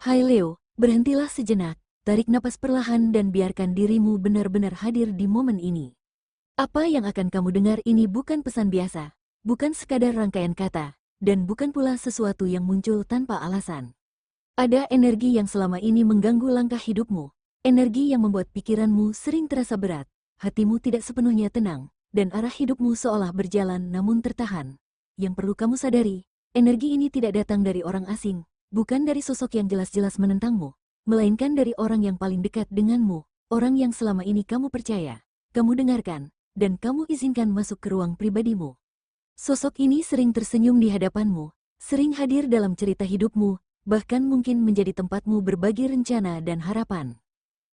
Hai Leo, berhentilah sejenak, tarik napas perlahan dan biarkan dirimu benar-benar hadir di momen ini. Apa yang akan kamu dengar ini bukan pesan biasa, bukan sekadar rangkaian kata, dan bukan pula sesuatu yang muncul tanpa alasan. Ada energi yang selama ini mengganggu langkah hidupmu, energi yang membuat pikiranmu sering terasa berat, hatimu tidak sepenuhnya tenang, dan arah hidupmu seolah berjalan namun tertahan. Yang perlu kamu sadari, energi ini tidak datang dari orang asing, bukan dari sosok yang jelas-jelas menentangmu, melainkan dari orang yang paling dekat denganmu, orang yang selama ini kamu percaya, kamu dengarkan, dan kamu izinkan masuk ke ruang pribadimu. Sosok ini sering tersenyum di hadapanmu, sering hadir dalam cerita hidupmu, bahkan mungkin menjadi tempatmu berbagi rencana dan harapan.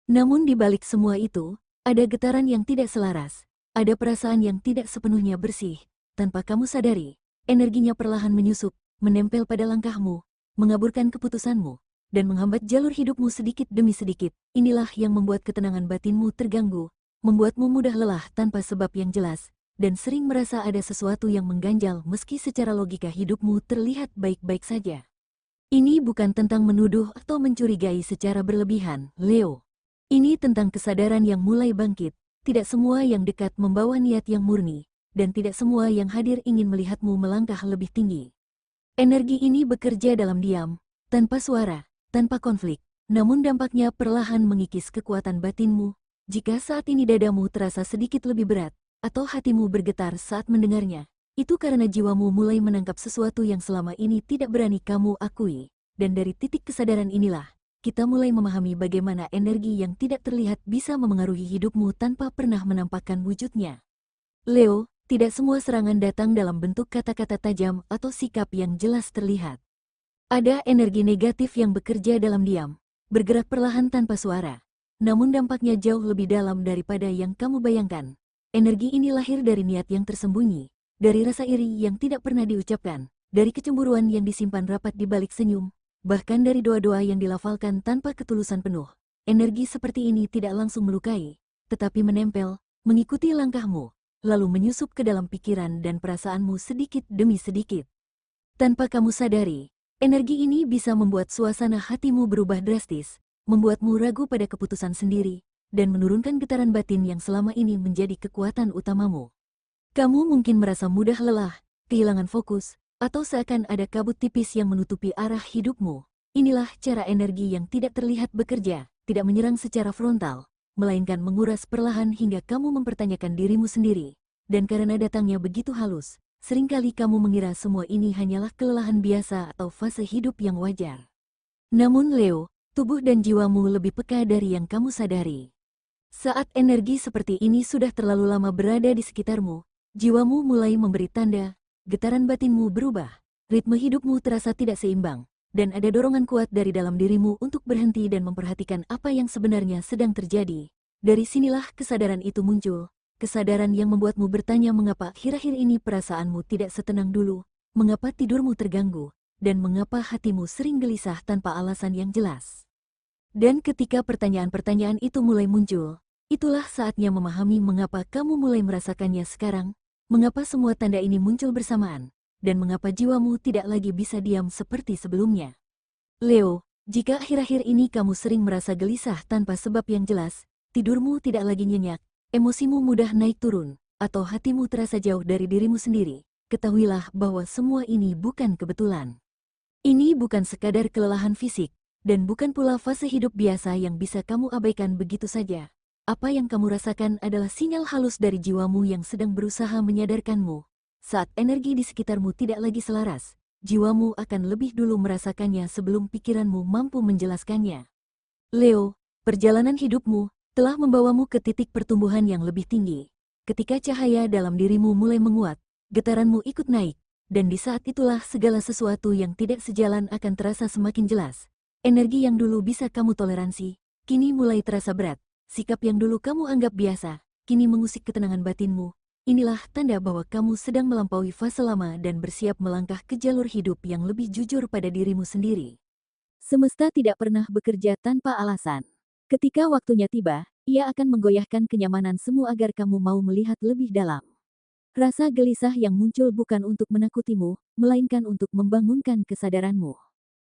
Namun di balik semua itu, ada getaran yang tidak selaras, ada perasaan yang tidak sepenuhnya bersih, tanpa kamu sadari, energinya perlahan menyusup, menempel pada langkahmu, mengaburkan keputusanmu, dan menghambat jalur hidupmu sedikit demi sedikit. Inilah yang membuat ketenangan batinmu terganggu, membuatmu mudah lelah tanpa sebab yang jelas, dan sering merasa ada sesuatu yang mengganjal meski secara logika hidupmu terlihat baik-baik saja. Ini bukan tentang menuduh atau mencurigai secara berlebihan, Leo. Ini tentang kesadaran yang mulai bangkit, tidak semua yang dekat membawa niat yang murni, dan tidak semua yang hadir ingin melihatmu melangkah lebih tinggi. Energi ini bekerja dalam diam, tanpa suara, tanpa konflik, namun dampaknya perlahan mengikis kekuatan batinmu. Jika saat ini dadamu terasa sedikit lebih berat, atau hatimu bergetar saat mendengarnya, itu karena jiwamu mulai menangkap sesuatu yang selama ini tidak berani kamu akui. Dan dari titik kesadaran inilah, kita mulai memahami bagaimana energi yang tidak terlihat bisa memengaruhi hidupmu tanpa pernah menampakkan wujudnya. Leo, tidak semua serangan datang dalam bentuk kata-kata tajam atau sikap yang jelas terlihat. Ada energi negatif yang bekerja dalam diam, bergerak perlahan tanpa suara, namun dampaknya jauh lebih dalam daripada yang kamu bayangkan. Energi ini lahir dari niat yang tersembunyi, dari rasa iri yang tidak pernah diucapkan, dari kecemburuan yang disimpan rapat di balik senyum, bahkan dari doa-doa yang dilafalkan tanpa ketulusan penuh. Energi seperti ini tidak langsung melukai, tetapi menempel, mengikuti langkahmu, lalu menyusup ke dalam pikiran dan perasaanmu sedikit demi sedikit. Tanpa kamu sadari, energi ini bisa membuat suasana hatimu berubah drastis, membuatmu ragu pada keputusan sendiri, dan menurunkan getaran batin yang selama ini menjadi kekuatan utamamu. Kamu mungkin merasa mudah lelah, kehilangan fokus, atau seakan ada kabut tipis yang menutupi arah hidupmu. Inilah cara energi yang tidak terlihat bekerja, tidak menyerang secara frontal, melainkan menguras perlahan hingga kamu mempertanyakan dirimu sendiri. Dan karena datangnya begitu halus, seringkali kamu mengira semua ini hanyalah kelelahan biasa atau fase hidup yang wajar. Namun Leo, tubuh dan jiwamu lebih peka dari yang kamu sadari. Saat energi seperti ini sudah terlalu lama berada di sekitarmu, jiwamu mulai memberi tanda, getaran batinmu berubah, ritme hidupmu terasa tidak seimbang, dan ada dorongan kuat dari dalam dirimu untuk berhenti dan memperhatikan apa yang sebenarnya sedang terjadi. Dari sinilah kesadaran itu muncul, kesadaran yang membuatmu bertanya mengapa akhir-akhir ini perasaanmu tidak setenang dulu, mengapa tidurmu terganggu, dan mengapa hatimu sering gelisah tanpa alasan yang jelas. Dan ketika pertanyaan-pertanyaan itu mulai muncul, itulah saatnya memahami mengapa kamu mulai merasakannya sekarang, mengapa semua tanda ini muncul bersamaan, dan mengapa jiwamu tidak lagi bisa diam seperti sebelumnya. Leo, jika akhir-akhir ini kamu sering merasa gelisah tanpa sebab yang jelas, tidurmu tidak lagi nyenyak, emosimu mudah naik turun, atau hatimu terasa jauh dari dirimu sendiri, ketahuilah bahwa semua ini bukan kebetulan. Ini bukan sekadar kelelahan fisik, dan bukan pula fase hidup biasa yang bisa kamu abaikan begitu saja. Apa yang kamu rasakan adalah sinyal halus dari jiwamu yang sedang berusaha menyadarkanmu. Saat energi di sekitarmu tidak lagi selaras, jiwamu akan lebih dulu merasakannya sebelum pikiranmu mampu menjelaskannya. Leo, perjalanan hidupmu telah membawamu ke titik pertumbuhan yang lebih tinggi. Ketika cahaya dalam dirimu mulai menguat, getaranmu ikut naik, dan di saat itulah segala sesuatu yang tidak sejalan akan terasa semakin jelas. Energi yang dulu bisa kamu toleransi, kini mulai terasa berat. Sikap yang dulu kamu anggap biasa, kini mengusik ketenangan batinmu. Inilah tanda bahwa kamu sedang melampaui fase lama dan bersiap melangkah ke jalur hidup yang lebih jujur pada dirimu sendiri. Semesta tidak pernah bekerja tanpa alasan. Ketika waktunya tiba, ia akan menggoyahkan kenyamanan semu agar kamu mau melihat lebih dalam. Rasa gelisah yang muncul bukan untuk menakutimu, melainkan untuk membangunkan kesadaranmu.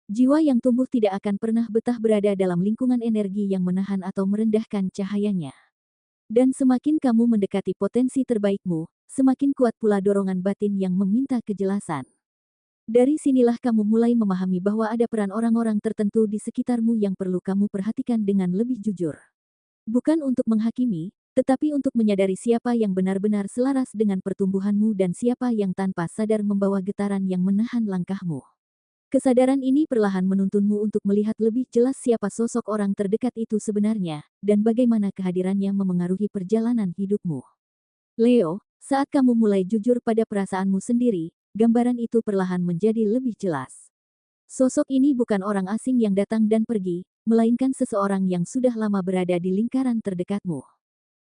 Jiwa yang tumbuh tidak akan pernah betah berada dalam lingkungan energi yang menahan atau merendahkan cahayanya. Dan semakin kamu mendekati potensi terbaikmu, semakin kuat pula dorongan batin yang meminta kejelasan. Dari sinilah kamu mulai memahami bahwa ada peran orang-orang tertentu di sekitarmu yang perlu kamu perhatikan dengan lebih jujur. Bukan untuk menghakimi, tetapi untuk menyadari siapa yang benar-benar selaras dengan pertumbuhanmu dan siapa yang tanpa sadar membawa getaran yang menahan langkahmu. Kesadaran ini perlahan menuntunmu untuk melihat lebih jelas siapa sosok orang terdekat itu sebenarnya, dan bagaimana kehadirannya memengaruhi perjalanan hidupmu. Leo, saat kamu mulai jujur pada perasaanmu sendiri, gambaran itu perlahan menjadi lebih jelas. Sosok ini bukan orang asing yang datang dan pergi, melainkan seseorang yang sudah lama berada di lingkaran terdekatmu.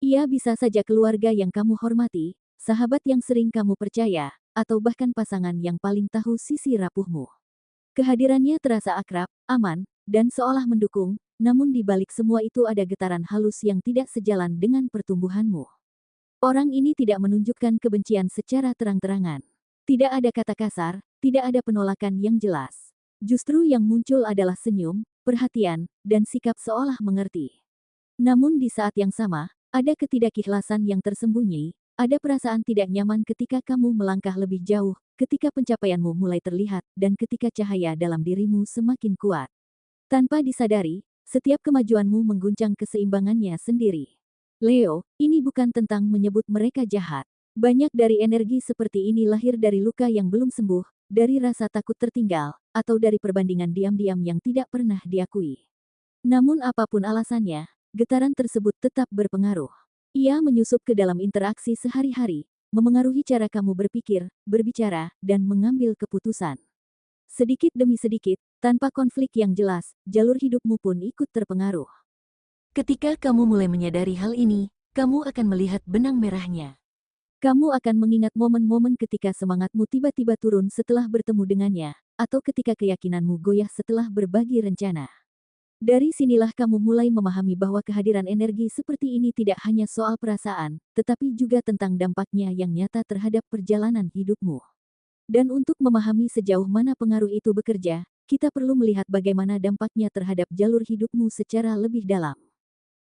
Ia bisa saja keluarga yang kamu hormati, sahabat yang sering kamu percaya, atau bahkan pasangan yang paling tahu sisi rapuhmu. Kehadirannya terasa akrab, aman, dan seolah mendukung, namun di balik semua itu ada getaran halus yang tidak sejalan dengan pertumbuhanmu. Orang ini tidak menunjukkan kebencian secara terang-terangan. Tidak ada kata kasar, tidak ada penolakan yang jelas. Justru yang muncul adalah senyum, perhatian, dan sikap seolah mengerti. Namun di saat yang sama, ada ketidakikhlasan yang tersembunyi, ada perasaan tidak nyaman ketika kamu melangkah lebih jauh, ketika pencapaianmu mulai terlihat, dan ketika cahaya dalam dirimu semakin kuat. Tanpa disadari, setiap kemajuanmu mengguncang keseimbangannya sendiri. Leo, ini bukan tentang menyebut mereka jahat. Banyak dari energi seperti ini lahir dari luka yang belum sembuh, dari rasa takut tertinggal, atau dari perbandingan diam-diam yang tidak pernah diakui. Namun apapun alasannya, getaran tersebut tetap berpengaruh. Ia menyusup ke dalam interaksi sehari-hari, memengaruhi cara kamu berpikir, berbicara, dan mengambil keputusan. Sedikit demi sedikit, tanpa konflik yang jelas, jalur hidupmu pun ikut terpengaruh. Ketika kamu mulai menyadari hal ini, kamu akan melihat benang merahnya. Kamu akan mengingat momen-momen ketika semangatmu tiba-tiba turun setelah bertemu dengannya, atau ketika keyakinanmu goyah setelah berbagi rencana. Dari sinilah kamu mulai memahami bahwa kehadiran energi seperti ini tidak hanya soal perasaan, tetapi juga tentang dampaknya yang nyata terhadap perjalanan hidupmu. Dan untuk memahami sejauh mana pengaruh itu bekerja, kita perlu melihat bagaimana dampaknya terhadap jalur hidupmu secara lebih dalam.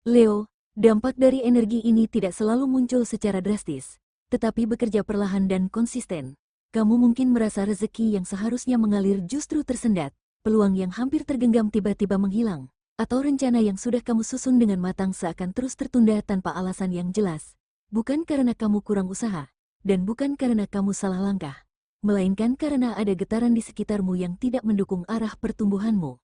Leo, dampak dari energi ini tidak selalu muncul secara drastis, tetapi bekerja perlahan dan konsisten. Kamu mungkin merasa rezeki yang seharusnya mengalir justru tersendat, peluang yang hampir tergenggam tiba-tiba menghilang, atau rencana yang sudah kamu susun dengan matang seakan terus tertunda tanpa alasan yang jelas. Bukan karena kamu kurang usaha, dan bukan karena kamu salah langkah, melainkan karena ada getaran di sekitarmu yang tidak mendukung arah pertumbuhanmu.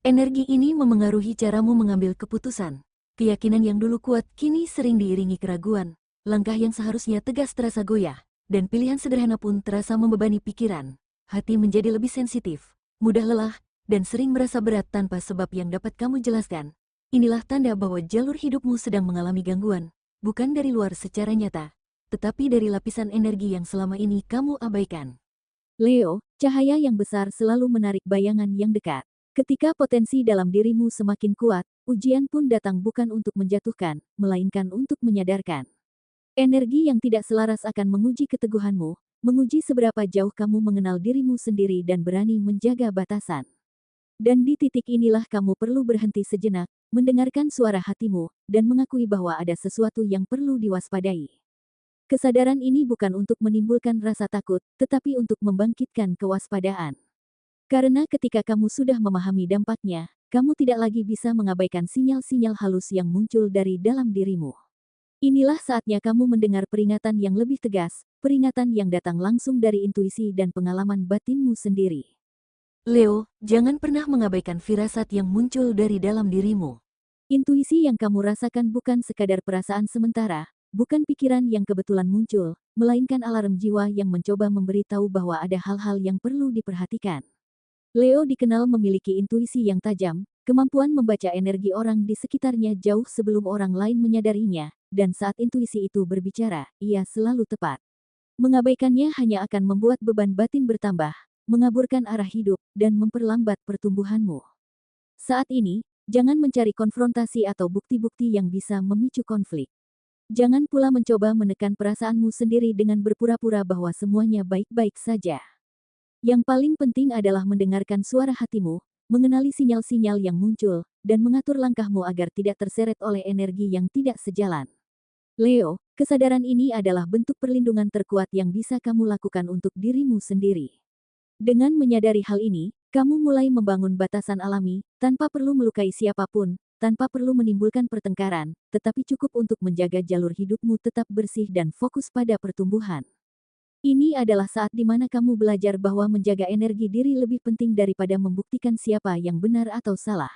Energi ini memengaruhi caramu mengambil keputusan. Keyakinan yang dulu kuat kini sering diiringi keraguan, langkah yang seharusnya tegas terasa goyah, dan pilihan sederhana pun terasa membebani pikiran. Hati menjadi lebih sensitif, mudah lelah, dan sering merasa berat tanpa sebab yang dapat kamu jelaskan. Inilah tanda bahwa jalur hidupmu sedang mengalami gangguan, bukan dari luar secara nyata, tetapi dari lapisan energi yang selama ini kamu abaikan. Leo, cahaya yang besar selalu menarik bayangan yang dekat. Ketika potensi dalam dirimu semakin kuat, ujian pun datang bukan untuk menjatuhkan, melainkan untuk menyadarkan. Energi yang tidak selaras akan menguji keteguhanmu, menguji seberapa jauh kamu mengenal dirimu sendiri dan berani menjaga batasan. Dan di titik inilah kamu perlu berhenti sejenak, mendengarkan suara hatimu, dan mengakui bahwa ada sesuatu yang perlu diwaspadai. Kesadaran ini bukan untuk menimbulkan rasa takut, tetapi untuk membangkitkan kewaspadaan. Karena ketika kamu sudah memahami dampaknya, kamu tidak lagi bisa mengabaikan sinyal-sinyal halus yang muncul dari dalam dirimu. Inilah saatnya kamu mendengar peringatan yang lebih tegas, peringatan yang datang langsung dari intuisi dan pengalaman batinmu sendiri. Leo, jangan pernah mengabaikan firasat yang muncul dari dalam dirimu. Intuisi yang kamu rasakan bukan sekadar perasaan sementara, bukan pikiran yang kebetulan muncul, melainkan alarm jiwa yang mencoba memberitahu bahwa ada hal-hal yang perlu diperhatikan. Leo dikenal memiliki intuisi yang tajam, kemampuan membaca energi orang di sekitarnya jauh sebelum orang lain menyadarinya, dan saat intuisi itu berbicara, ia selalu tepat. Mengabaikannya hanya akan membuat beban batin bertambah, mengaburkan arah hidup, dan memperlambat pertumbuhanmu. Saat ini, jangan mencari konfrontasi atau bukti-bukti yang bisa memicu konflik. Jangan pula mencoba menekan perasaanmu sendiri dengan berpura-pura bahwa semuanya baik-baik saja. Yang paling penting adalah mendengarkan suara hatimu, mengenali sinyal-sinyal yang muncul, dan mengatur langkahmu agar tidak terseret oleh energi yang tidak sejalan. Leo, kesadaran ini adalah bentuk perlindungan terkuat yang bisa kamu lakukan untuk dirimu sendiri. Dengan menyadari hal ini, kamu mulai membangun batasan alami, tanpa perlu melukai siapapun, tanpa perlu menimbulkan pertengkaran, tetapi cukup untuk menjaga jalur hidupmu tetap bersih dan fokus pada pertumbuhan. Ini adalah saat di mana kamu belajar bahwa menjaga energi diri lebih penting daripada membuktikan siapa yang benar atau salah.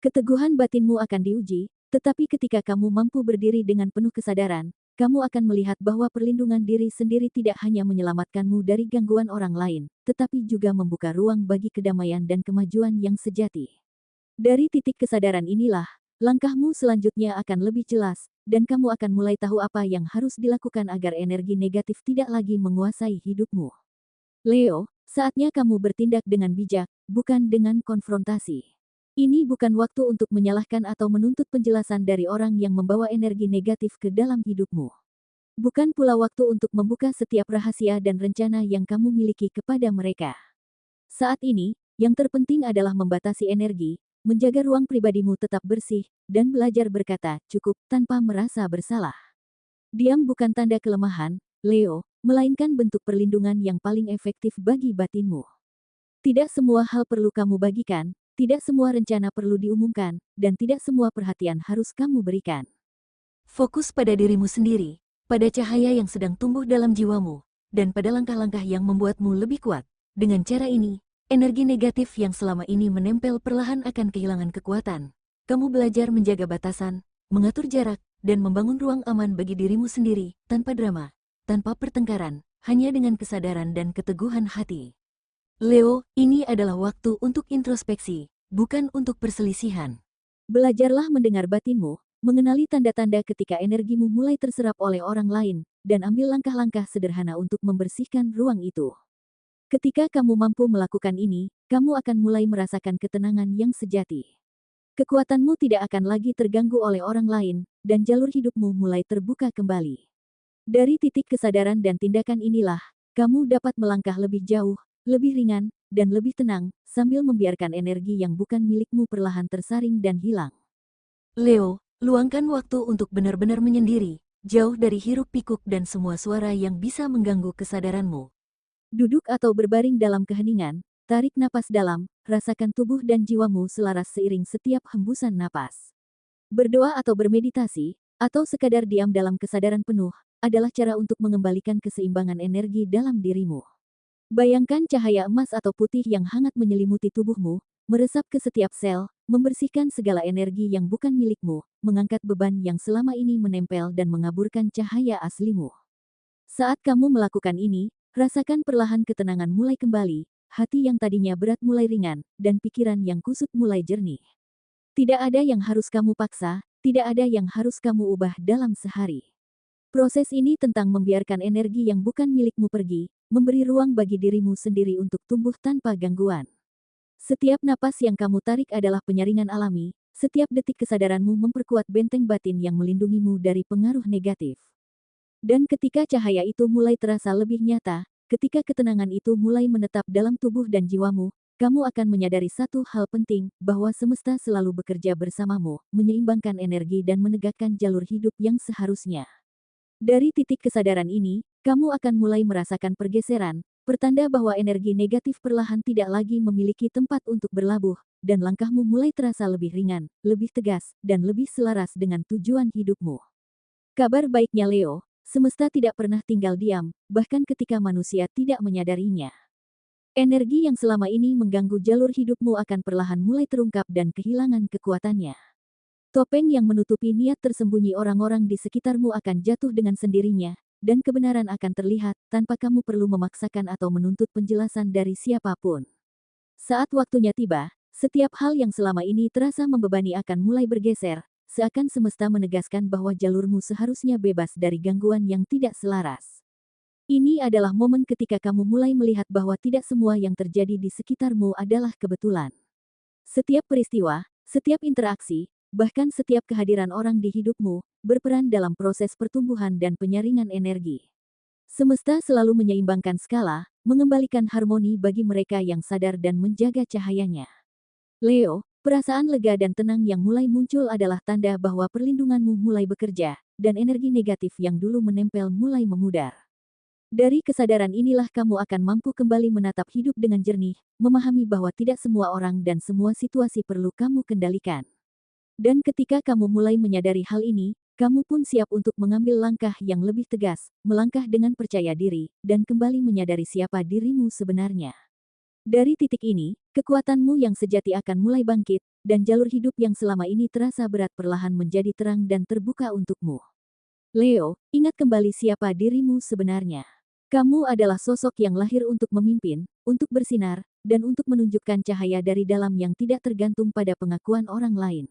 Keteguhan batinmu akan diuji, tetapi ketika kamu mampu berdiri dengan penuh kesadaran, kamu akan melihat bahwa perlindungan diri sendiri tidak hanya menyelamatkanmu dari gangguan orang lain, tetapi juga membuka ruang bagi kedamaian dan kemajuan yang sejati. Dari titik kesadaran inilah, langkahmu selanjutnya akan lebih jelas, dan kamu akan mulai tahu apa yang harus dilakukan agar energi negatif tidak lagi menguasai hidupmu. Leo, saatnya kamu bertindak dengan bijak, bukan dengan konfrontasi. Ini bukan waktu untuk menyalahkan atau menuntut penjelasan dari orang yang membawa energi negatif ke dalam hidupmu. Bukan pula waktu untuk membuka setiap rahasia dan rencana yang kamu miliki kepada mereka. Saat ini, yang terpenting adalah membatasi energi, menjaga ruang pribadimu tetap bersih, dan belajar berkata "cukup" tanpa merasa bersalah. Diam bukan tanda kelemahan, Leo, melainkan bentuk perlindungan yang paling efektif bagi batinmu. Tidak semua hal perlu kamu bagikan, tidak semua rencana perlu diumumkan, dan tidak semua perhatian harus kamu berikan. Fokus pada dirimu sendiri, pada cahaya yang sedang tumbuh dalam jiwamu, dan pada langkah-langkah yang membuatmu lebih kuat. Dengan cara ini, energi negatif yang selama ini menempel perlahan akan kehilangan kekuatan. Kamu belajar menjaga batasan, mengatur jarak, dan membangun ruang aman bagi dirimu sendiri, tanpa drama, tanpa pertengkaran, hanya dengan kesadaran dan keteguhan hati. Leo, ini adalah waktu untuk introspeksi, bukan untuk perselisihan. Belajarlah mendengar batinmu, mengenali tanda-tanda ketika energimu mulai terserap oleh orang lain, dan ambil langkah-langkah sederhana untuk membersihkan ruang itu. Ketika kamu mampu melakukan ini, kamu akan mulai merasakan ketenangan yang sejati. Kekuatanmu tidak akan lagi terganggu oleh orang lain, dan jalur hidupmu mulai terbuka kembali. Dari titik kesadaran dan tindakan inilah, kamu dapat melangkah lebih jauh, lebih ringan, dan lebih tenang, sambil membiarkan energi yang bukan milikmu perlahan tersaring dan hilang. Leo, luangkan waktu untuk benar-benar menyendiri, jauh dari hiruk-pikuk dan semua suara yang bisa mengganggu kesadaranmu. Duduk atau berbaring dalam keheningan, tarik napas dalam, rasakan tubuh dan jiwamu selaras seiring setiap hembusan napas. Berdoa atau bermeditasi, atau sekadar diam dalam kesadaran penuh, adalah cara untuk mengembalikan keseimbangan energi dalam dirimu. Bayangkan cahaya emas atau putih yang hangat menyelimuti tubuhmu, meresap ke setiap sel, membersihkan segala energi yang bukan milikmu, mengangkat beban yang selama ini menempel dan mengaburkan cahaya aslimu. Saat kamu melakukan ini, rasakan perlahan ketenangan mulai kembali, hati yang tadinya berat mulai ringan, dan pikiran yang kusut mulai jernih. Tidak ada yang harus kamu paksa, tidak ada yang harus kamu ubah dalam sehari. Proses ini tentang membiarkan energi yang bukan milikmu pergi, memberi ruang bagi dirimu sendiri untuk tumbuh tanpa gangguan. Setiap napas yang kamu tarik adalah penyaringan alami, setiap detik kesadaranmu memperkuat benteng batin yang melindungimu dari pengaruh negatif. Dan ketika cahaya itu mulai terasa lebih nyata, ketika ketenangan itu mulai menetap dalam tubuh dan jiwamu, kamu akan menyadari satu hal penting, bahwa semesta selalu bekerja bersamamu, menyeimbangkan energi dan menegakkan jalur hidup yang seharusnya. Dari titik kesadaran ini, kamu akan mulai merasakan pergeseran, pertanda bahwa energi negatif perlahan tidak lagi memiliki tempat untuk berlabuh, dan langkahmu mulai terasa lebih ringan, lebih tegas, dan lebih selaras dengan tujuan hidupmu. Kabar baiknya Leo, semesta tidak pernah tinggal diam, bahkan ketika manusia tidak menyadarinya. Energi yang selama ini mengganggu jalur hidupmu akan perlahan mulai terungkap dan kehilangan kekuatannya. Topeng yang menutupi niat tersembunyi orang-orang di sekitarmu akan jatuh dengan sendirinya, dan kebenaran akan terlihat tanpa kamu perlu memaksakan atau menuntut penjelasan dari siapapun. Saat waktunya tiba, setiap hal yang selama ini terasa membebani akan mulai bergeser, seakan semesta menegaskan bahwa jalurmu seharusnya bebas dari gangguan yang tidak selaras. Ini adalah momen ketika kamu mulai melihat bahwa tidak semua yang terjadi di sekitarmu adalah kebetulan. Setiap peristiwa, setiap interaksi, bahkan setiap kehadiran orang di hidupmu, berperan dalam proses pertumbuhan dan penyaringan energi. Semesta selalu menyeimbangkan skala, mengembalikan harmoni bagi mereka yang sadar dan menjaga cahayanya. Leo, perasaan lega dan tenang yang mulai muncul adalah tanda bahwa perlindunganmu mulai bekerja, dan energi negatif yang dulu menempel mulai memudar. Dari kesadaran inilah kamu akan mampu kembali menatap hidup dengan jernih, memahami bahwa tidak semua orang dan semua situasi perlu kamu kendalikan. Dan ketika kamu mulai menyadari hal ini, kamu pun siap untuk mengambil langkah yang lebih tegas, melangkah dengan percaya diri, dan kembali menyadari siapa dirimu sebenarnya. Dari titik ini, kekuatanmu yang sejati akan mulai bangkit, dan jalur hidup yang selama ini terasa berat perlahan menjadi terang dan terbuka untukmu. Leo, ingat kembali siapa dirimu sebenarnya. Kamu adalah sosok yang lahir untuk memimpin, untuk bersinar, dan untuk menunjukkan cahaya dari dalam yang tidak tergantung pada pengakuan orang lain.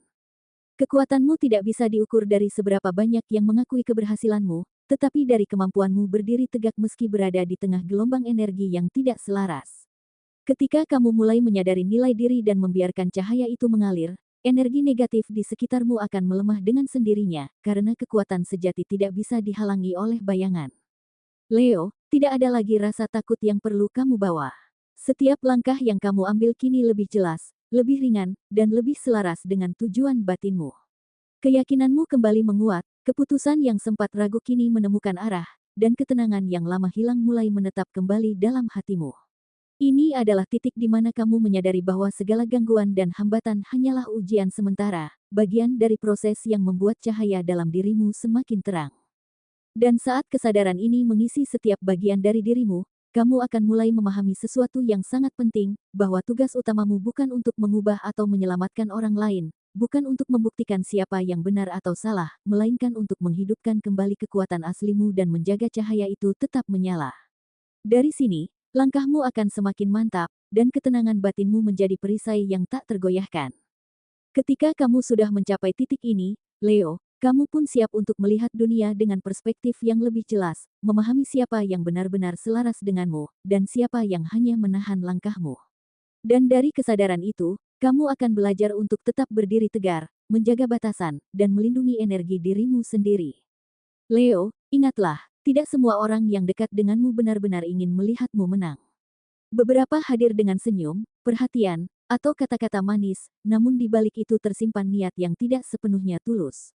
Kekuatanmu tidak bisa diukur dari seberapa banyak yang mengakui keberhasilanmu, tetapi dari kemampuanmu berdiri tegak meski berada di tengah gelombang energi yang tidak selaras. Ketika kamu mulai menyadari nilai diri dan membiarkan cahaya itu mengalir, energi negatif di sekitarmu akan melemah dengan sendirinya, karena kekuatan sejati tidak bisa dihalangi oleh bayangan. Leo, tidak ada lagi rasa takut yang perlu kamu bawa. Setiap langkah yang kamu ambil kini lebih jelas, lebih ringan, dan lebih selaras dengan tujuan batinmu. Keyakinanmu kembali menguat, keputusan yang sempat ragu kini menemukan arah, dan ketenangan yang lama hilang mulai menetap kembali dalam hatimu. Ini adalah titik di mana kamu menyadari bahwa segala gangguan dan hambatan hanyalah ujian sementara, bagian dari proses yang membuat cahaya dalam dirimu semakin terang. Dan saat kesadaran ini mengisi setiap bagian dari dirimu, kamu akan mulai memahami sesuatu yang sangat penting, bahwa tugas utamamu bukan untuk mengubah atau menyelamatkan orang lain, bukan untuk membuktikan siapa yang benar atau salah, melainkan untuk menghidupkan kembali kekuatan aslimu dan menjaga cahaya itu tetap menyala. Dari sini, langkahmu akan semakin mantap, dan ketenangan batinmu menjadi perisai yang tak tergoyahkan. Ketika kamu sudah mencapai titik ini, Leo, kamu pun siap untuk melihat dunia dengan perspektif yang lebih jelas, memahami siapa yang benar-benar selaras denganmu, dan siapa yang hanya menahan langkahmu. Dan dari kesadaran itu, kamu akan belajar untuk tetap berdiri tegar, menjaga batasan, dan melindungi energi dirimu sendiri. Leo, ingatlah, tidak semua orang yang dekat denganmu benar-benar ingin melihatmu menang. Beberapa hadir dengan senyum, perhatian, atau kata-kata manis, namun di balik itu tersimpan niat yang tidak sepenuhnya tulus.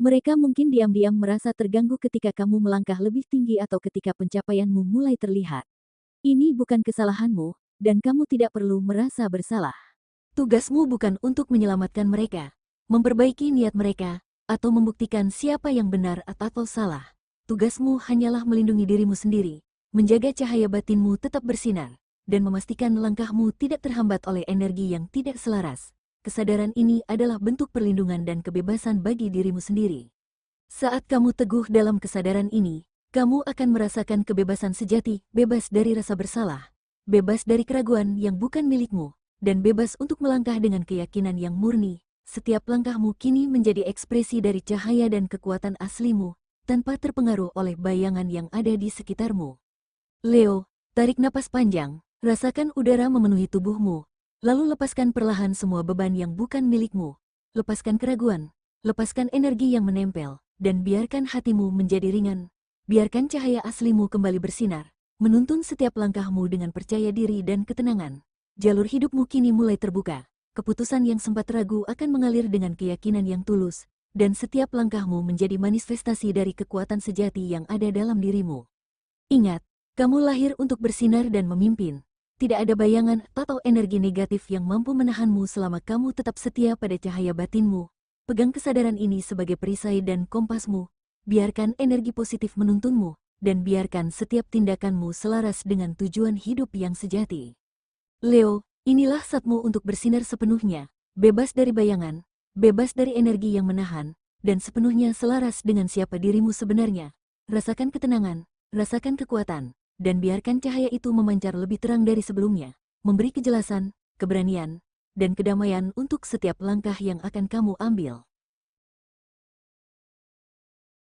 Mereka mungkin diam-diam merasa terganggu ketika kamu melangkah lebih tinggi atau ketika pencapaianmu mulai terlihat. Ini bukan kesalahanmu, dan kamu tidak perlu merasa bersalah. Tugasmu bukan untuk menyelamatkan mereka, memperbaiki niat mereka, atau membuktikan siapa yang benar atau salah. Tugasmu hanyalah melindungi dirimu sendiri, menjaga cahaya batinmu tetap bersinar, dan memastikan langkahmu tidak terhambat oleh energi yang tidak selaras. Kesadaran ini adalah bentuk perlindungan dan kebebasan bagi dirimu sendiri. Saat kamu teguh dalam kesadaran ini, kamu akan merasakan kebebasan sejati, bebas dari rasa bersalah, bebas dari keraguan yang bukan milikmu, dan bebas untuk melangkah dengan keyakinan yang murni. Setiap langkahmu kini menjadi ekspresi dari cahaya dan kekuatan aslimu, tanpa terpengaruh oleh bayangan yang ada di sekitarmu. Leo, tarik napas panjang, rasakan udara memenuhi tubuhmu. Lalu lepaskan perlahan semua beban yang bukan milikmu. Lepaskan keraguan, lepaskan energi yang menempel, dan biarkan hatimu menjadi ringan. Biarkan cahaya aslimu kembali bersinar, menuntun setiap langkahmu dengan percaya diri dan ketenangan. Jalur hidupmu kini mulai terbuka. Keputusan yang sempat ragu akan mengalir dengan keyakinan yang tulus, dan setiap langkahmu menjadi manifestasi dari kekuatan sejati yang ada dalam dirimu. Ingat, kamu lahir untuk bersinar dan memimpin. Tidak ada bayangan atau energi negatif yang mampu menahanmu selama kamu tetap setia pada cahaya batinmu. Pegang kesadaran ini sebagai perisai dan kompasmu. Biarkan energi positif menuntunmu, dan biarkan setiap tindakanmu selaras dengan tujuan hidup yang sejati. Leo, inilah saatmu untuk bersinar sepenuhnya, bebas dari bayangan, bebas dari energi yang menahan, dan sepenuhnya selaras dengan siapa dirimu sebenarnya. Rasakan ketenangan, rasakan kekuatan, dan biarkan cahaya itu memancar lebih terang dari sebelumnya, memberi kejelasan, keberanian, dan kedamaian untuk setiap langkah yang akan kamu ambil.